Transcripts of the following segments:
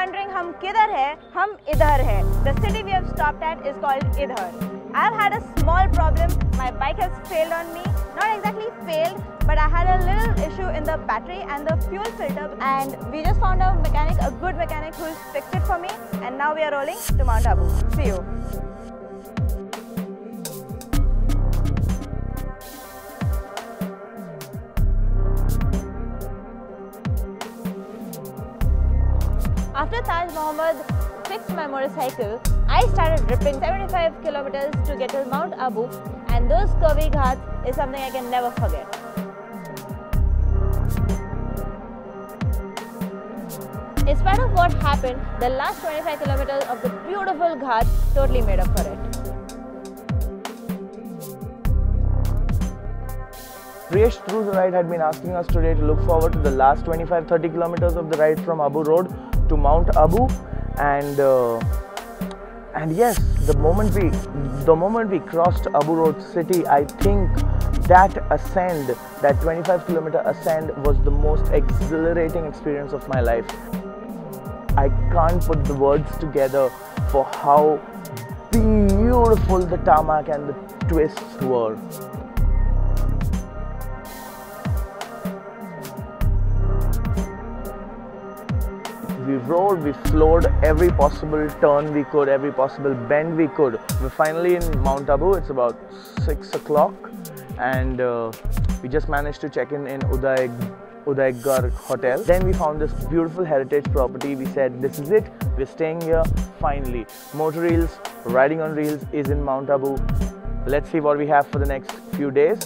wondering हम किधर है, हम इधर है. The city we have stopped at is called Idhar. I've had a small problem. My bike has failed on me. Not exactly failed, but I had a little issue in the battery and the fuel filter. And we just found a mechanic, a good mechanic who fixed it for me. And now we are rolling to Mount Abu. See you. After Taj Mohammed fixed my motorcycle, I started ripping 75 kilometers to get to Mount Abu, and those curvy ghats is something I can never forget. In spite of what happened, the last 25 kilometers of the beautiful ghats totally made up for it. Priyesh through the ride had been asking us today to look forward to the last 25-30 kilometers of the ride from Abu Road to Mount Abu, and yes, the moment we crossed Abu Road city, I think that ascent, that 25-kilometer ascent, was the most exhilarating experience of my life. I can't put the words together for how beautiful the tarmac and the twists were. We rode, we floored every possible turn we could, every possible bend we could. We're finally in Mount Abu. It's about 6 o'clock, and we just managed to check in Udaigarh hotel. Then we found this beautiful heritage property. We said, this is it, we're staying here finally. Motoreels, riding on reels is in Mount Abu. Let's see what we have for the next few days.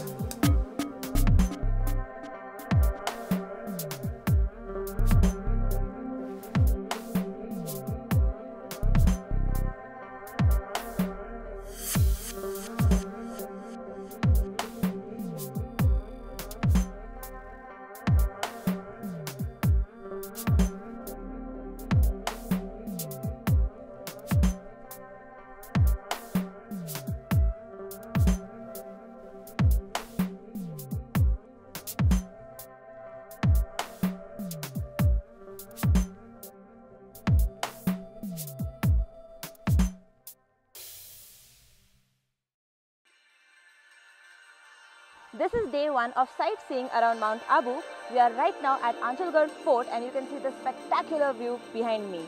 This is day one of sightseeing around Mount Abu. We are right now at Achalgarh Fort, and you can see the spectacular view behind me.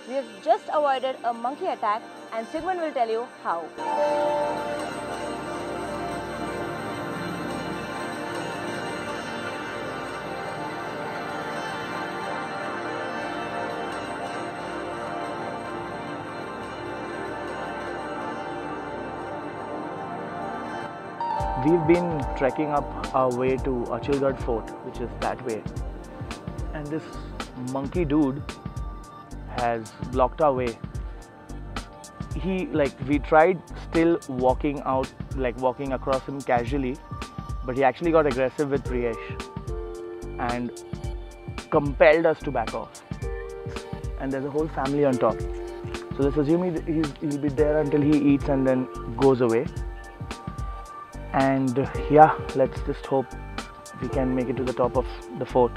We have just avoided a monkey attack, and Sigmund will tell you how. We've been trekking up our way to Achalgarh Fort, which is that way, and this monkey dude has blocked our way. We tried still walking across him casually, but he actually got aggressive with Priyesh and compelled us to back off. And there's a whole family on top, so let's assume he'll be there until he eats and then goes away. And yeah, let's just hope we can make it to the top of the fort.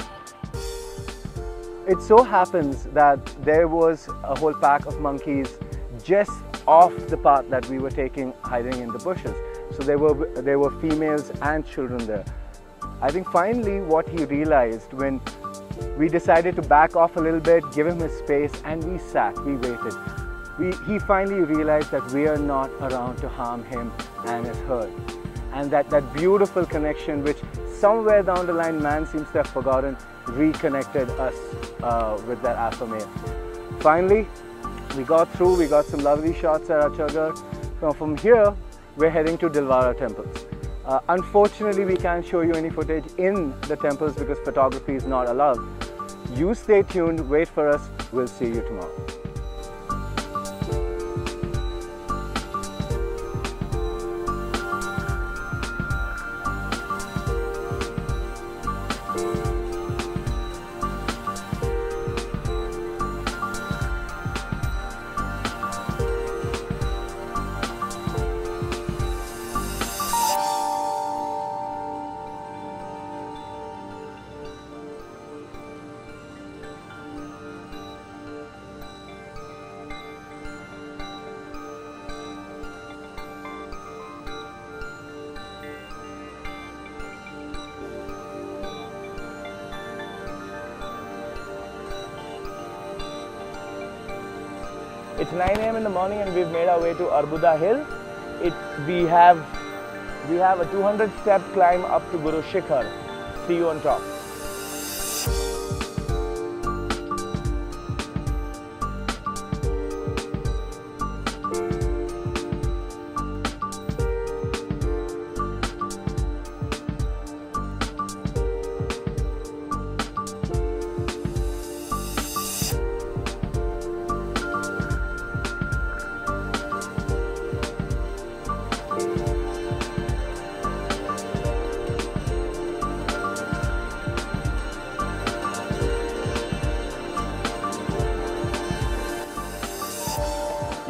It so happens that there was a whole pack of monkeys just off the path that we were taking, hiding in the bushes. So there were females and children there. I think finally what he realized when we decided to back off a little bit, give him his space, and we sat, we waited. He finally realized that we are not around to harm him and his herd. And that beautiful connection, which somewhere down the line man seems to have forgotten, reconnected us with that alpha male. Finally, we got through, we got some lovely shots at Achalgarh. From here, we're heading to Dilwara temples. Unfortunately, we can't show you any footage in the temples because photography is not allowed. You stay tuned, wait for us, we'll see you tomorrow. It's 9 AM in the morning and we've made our way to Arbuda Hill. We have a 200-step climb up to Guru Shikhar. See you on top.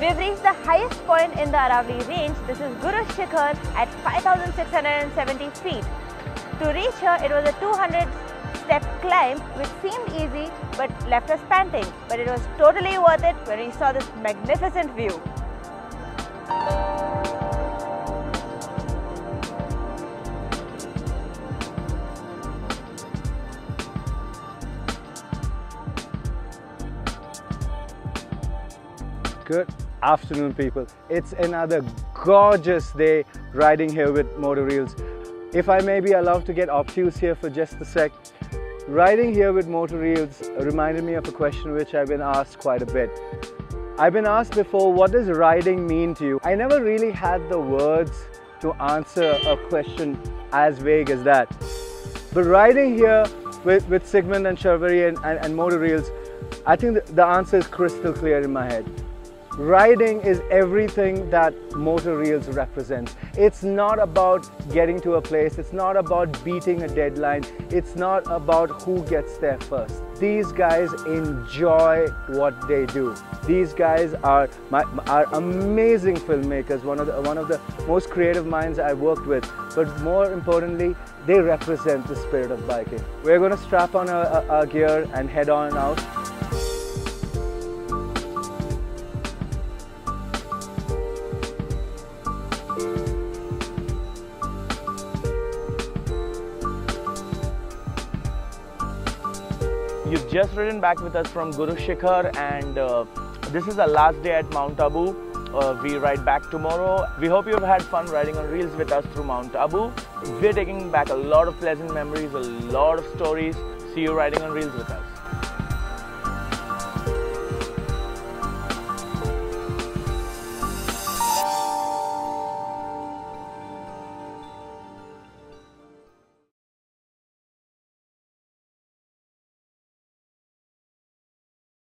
We've reached the highest point in the Aravalli Range. This is Guru Shikhar at 5,670 feet. To reach here, it was a 200-step climb which seemed easy but left us panting. But it was totally worth it when we saw this magnificent view. Good afternoon, people. It's another gorgeous day riding here with Motoreels. If I may be allowed to get obtuse here for just a sec, riding here with Motoreels reminded me of a question which I've been asked quite a bit. I've been asked before, what does riding mean to you? I never really had the words to answer a question as vague as that. But riding here with Sigmund and Sharvari and Motoreels, I think the answer is crystal clear in my head. Riding is everything that Motoreels represents. It's not about getting to a place, it's not about beating a deadline, it's not about who gets there first. These guys enjoy what they do. These guys are amazing filmmakers, one of the most creative minds I've worked with, but more importantly, they represent the spirit of biking. We're going to strap on our gear and head on out. You've just ridden back with us from Guru Shikhar, and this is our last day at Mount Abu. We ride back tomorrow. We hope you've had fun riding on reels with us through Mount Abu. We're taking back a lot of pleasant memories, a lot of stories. See you riding on reels with us.